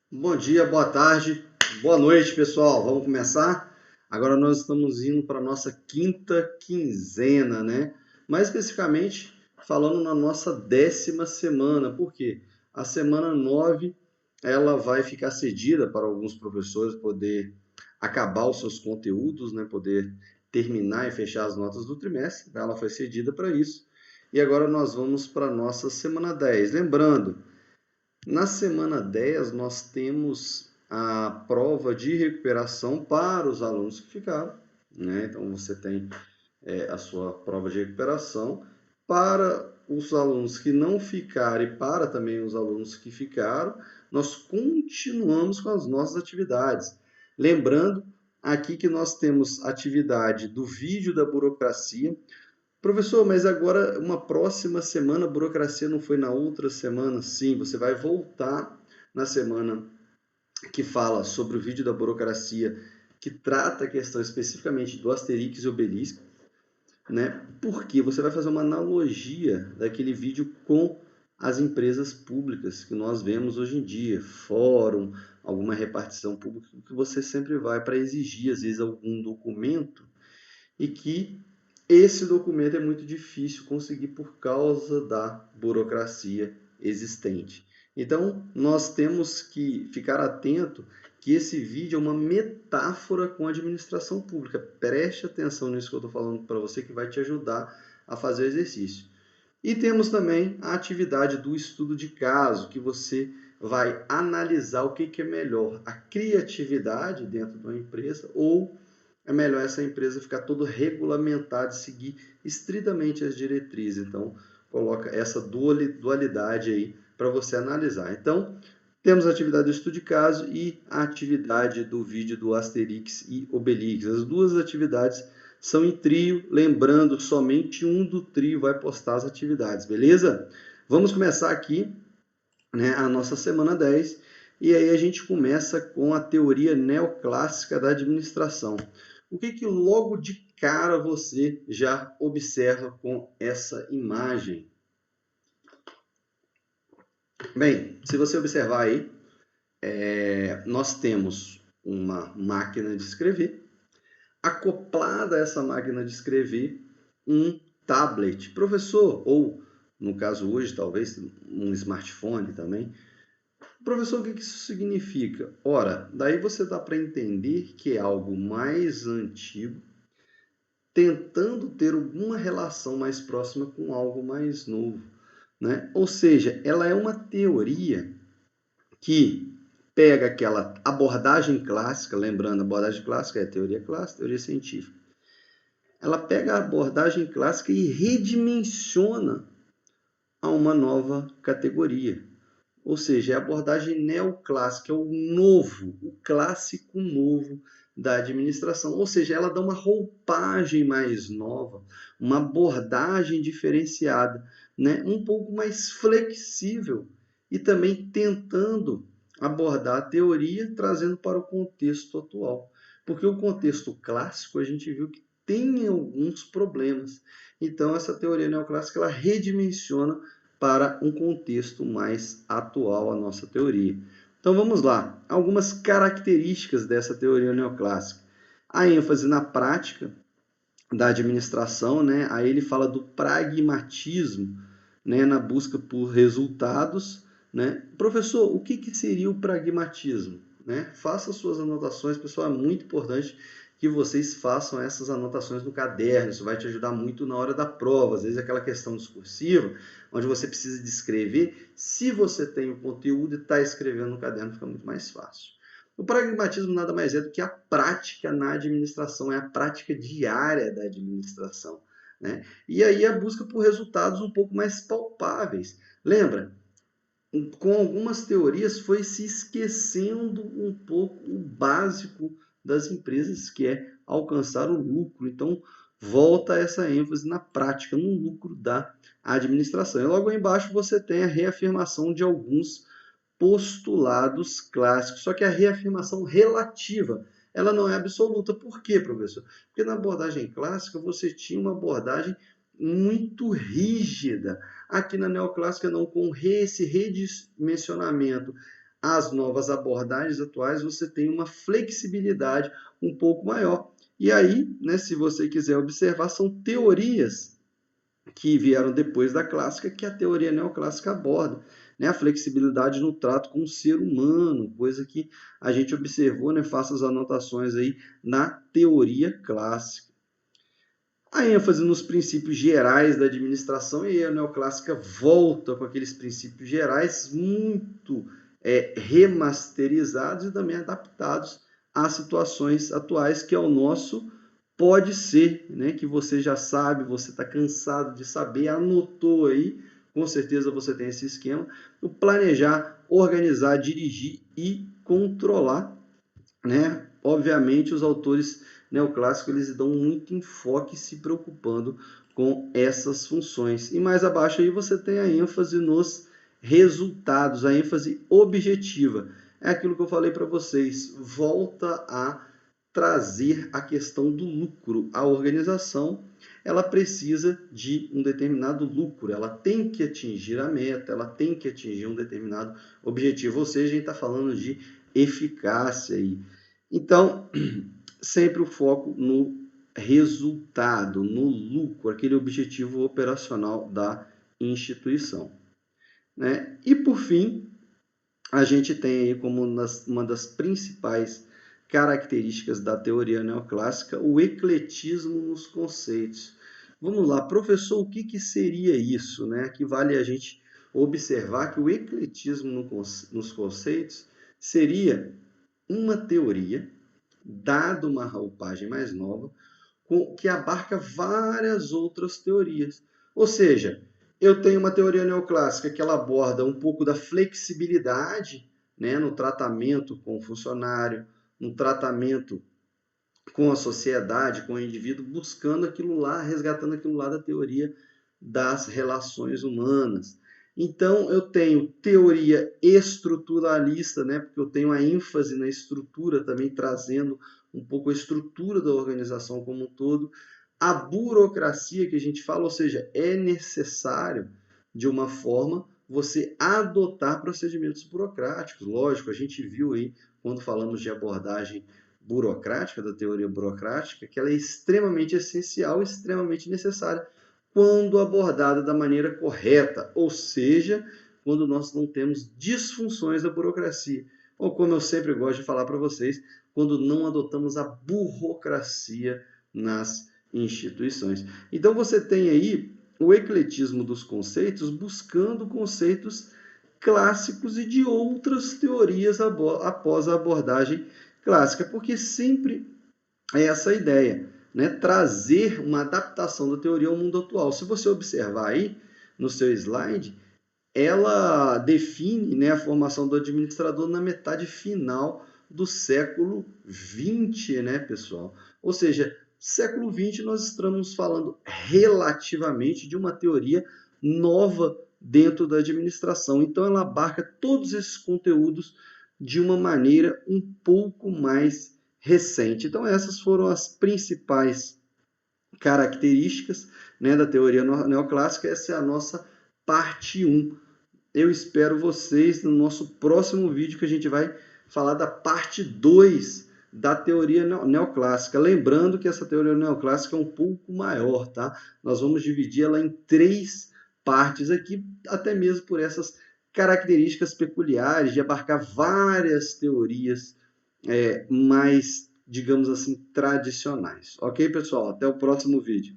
Bom dia, boa tarde, boa noite, pessoal. Vamos começar? Agora nós estamos indo para a nossa quinta quinzena, né? Mais especificamente, falando na nossa 10ª semana. Por quê? A semana 9 ela vai ficar cedida para alguns professores poder acabar os seus conteúdos, né? Poder terminar e fechar as notas do trimestre. Ela foi cedida para isso. E agora nós vamos para a nossa semana 10. Lembrando, na semana 10, nós temos a prova de recuperação para os alunos que ficaram, né? Então, você tem a sua prova de recuperação para os alunos que não ficaram e para também os alunos que ficaram. Nós continuamos com as nossas atividades. Lembrando aqui que nós temos atividade do vídeo da burocracia. Professor, mas agora uma próxima semana, a burocracia não foi na outra semana? Sim, você vai voltar na semana que fala sobre o vídeo da burocracia, que trata a questão especificamente do Asterix e Obelix, né? Porque você vai fazer uma analogia daquele vídeo com as empresas públicas que nós vemos hoje em dia, fórum, alguma repartição pública, que você sempre vai para exigir, às vezes, algum documento e que esse documento é muito difícil conseguir por causa da burocracia existente. Então, nós temos que ficar atento que esse vídeo é uma metáfora com a administração pública. Preste atenção nisso que eu estou falando para você, que vai te ajudar a fazer o exercício. E temos também a atividade do estudo de caso, que você vai analisar o que é melhor, a criatividade dentro de uma empresa ou é melhor essa empresa ficar todo regulamentada e seguir estritamente as diretrizes. Então, coloca essa dualidade aí para você analisar. Então, temos a atividade do estudo de caso e a atividade do vídeo do Asterix e Obelix. As duas atividades são em trio, lembrando, somente um do trio vai postar as atividades, beleza? Vamos começar aqui, né, a nossa semana 10, e aí a gente começa com a teoria neoclássica da administração. O que logo de cara você já observa com essa imagem? Bem, se você observar aí, nós temos uma máquina de escrever, acoplada a essa máquina de escrever, um tablet. Professor, ou no caso hoje, talvez um smartphone também. Professor, o que isso significa? Ora, daí você dá para entender que é algo mais antigo, tentando ter alguma relação mais próxima com algo mais novo, né? Ou seja, ela é uma teoria que pega aquela abordagem clássica, lembrando, a abordagem clássica é a teoria clássica, teoria científica. Ela pega a abordagem clássica e redimensiona a uma nova categoria. Ou seja, é a abordagem neoclássica, é o novo, o clássico novo da administração. Ou seja, ela dá uma roupagem mais nova, uma abordagem diferenciada, né? Um pouco mais flexível e também tentando abordar a teoria trazendo para o contexto atual. Porque o contexto clássico a gente viu que tem alguns problemas. Então, essa teoria neoclássica ela redimensiona para um contexto mais atual a nossa teoria. Então vamos lá, algumas características dessa teoria neoclássica. A ênfase na prática da administração, né? Aí ele fala do pragmatismo, né? Na busca por resultados, né? Professor, o que seria o pragmatismo? Né? Faça suas anotações, pessoal, é muito importante que vocês façam essas anotações no caderno, isso vai te ajudar muito na hora da prova, às vezes aquela questão discursiva, onde você precisa descrever, se você tem o conteúdo e está escrevendo no caderno, fica muito mais fácil. O pragmatismo nada mais é do que a prática na administração, é a prática diária da administração, né? E aí a busca por resultados um pouco mais palpáveis. Lembra? Com algumas teorias foi se esquecendo um pouco o básico das empresas, que é alcançar o lucro. Então, volta essa ênfase na prática, no lucro da administração. E logo embaixo você tem a reafirmação de alguns postulados clássicos, só que a reafirmação relativa, ela não é absoluta. Por quê, professor? Porque na abordagem clássica você tinha uma abordagem muito rígida. Aqui na neoclássica não, com esse redimensionamento, às novas abordagens atuais, você tem uma flexibilidade um pouco maior. E aí, né, se você quiser observar, são teorias que vieram depois da clássica, que a teoria neoclássica aborda, né? A flexibilidade no trato com o ser humano, coisa que a gente observou, né? Faça as anotações aí na teoria clássica. A ênfase nos princípios gerais da administração, e a neoclássica volta com aqueles princípios gerais muito remasterizados e também adaptados às situações atuais, que é o nosso pode ser, né, que você já sabe, você está cansado de saber, anotou aí, com certeza você tem esse esquema, o planejar, organizar, dirigir e controlar, né? Obviamente os autores neoclássicos eles dão muito enfoque se preocupando com essas funções. E mais abaixo aí você tem a ênfase nos resultados, a ênfase objetiva. É aquilo que eu falei para vocês, volta a trazer a questão do lucro. A organização, ela precisa de um determinado lucro, ela tem que atingir a meta, ela tem que atingir um determinado objetivo, ou seja, a gente está falando de eficácia aí. Então, sempre o foco no resultado, no lucro, aquele objetivo operacional da instituição, né? E por fim, a gente tem aí como uma das principais características da teoria neoclássica o ecletismo nos conceitos. Vamos lá, professor, o que seria isso, né? Que vale a gente observar que o ecletismo nos conceitos seria uma teoria, dada uma roupagem mais nova, que abarca várias outras teorias. Ou seja, eu tenho uma teoria neoclássica que ela aborda um pouco da flexibilidade, né, no tratamento com o funcionário, no tratamento com a sociedade, com o indivíduo, buscando aquilo lá, resgatando aquilo lá da teoria das relações humanas. Então, eu tenho teoria estruturalista, né, porque eu tenho a ênfase na estrutura também, trazendo um pouco a estrutura da organização como um todo. A burocracia que a gente fala, ou seja, é necessário, de uma forma, você adotar procedimentos burocráticos. Lógico, a gente viu aí, quando falamos de abordagem burocrática, da teoria burocrática, que ela é extremamente essencial, extremamente necessária, quando abordada da maneira correta, ou seja, quando nós não temos disfunções da burocracia. Ou como eu sempre gosto de falar para vocês, quando não adotamos a burocracia nas instituições. Então você tem aí o ecletismo dos conceitos, buscando conceitos clássicos e de outras teorias após a abordagem clássica, porque sempre é essa ideia, né? Trazer uma adaptação da teoria ao mundo atual. Se você observar aí no seu slide, ela define, né, a formação do administrador na metade final do século XX, né, pessoal? Ou seja, século XX nós estamos falando relativamente de uma teoria nova dentro da administração. Então ela abarca todos esses conteúdos de uma maneira um pouco mais recente. Então essas foram as principais características, né, da teoria neoclássica. Essa é a nossa parte 1. Eu espero vocês no nosso próximo vídeo, que a gente vai falar da parte 2 da teoria neoclássica. Lembrando que essa teoria neoclássica é um pouco maior, tá? Nós vamos dividir ela em 3 partes aqui, até mesmo por essas características peculiares de abarcar várias teorias mais, digamos assim, tradicionais. Ok, pessoal? Até o próximo vídeo.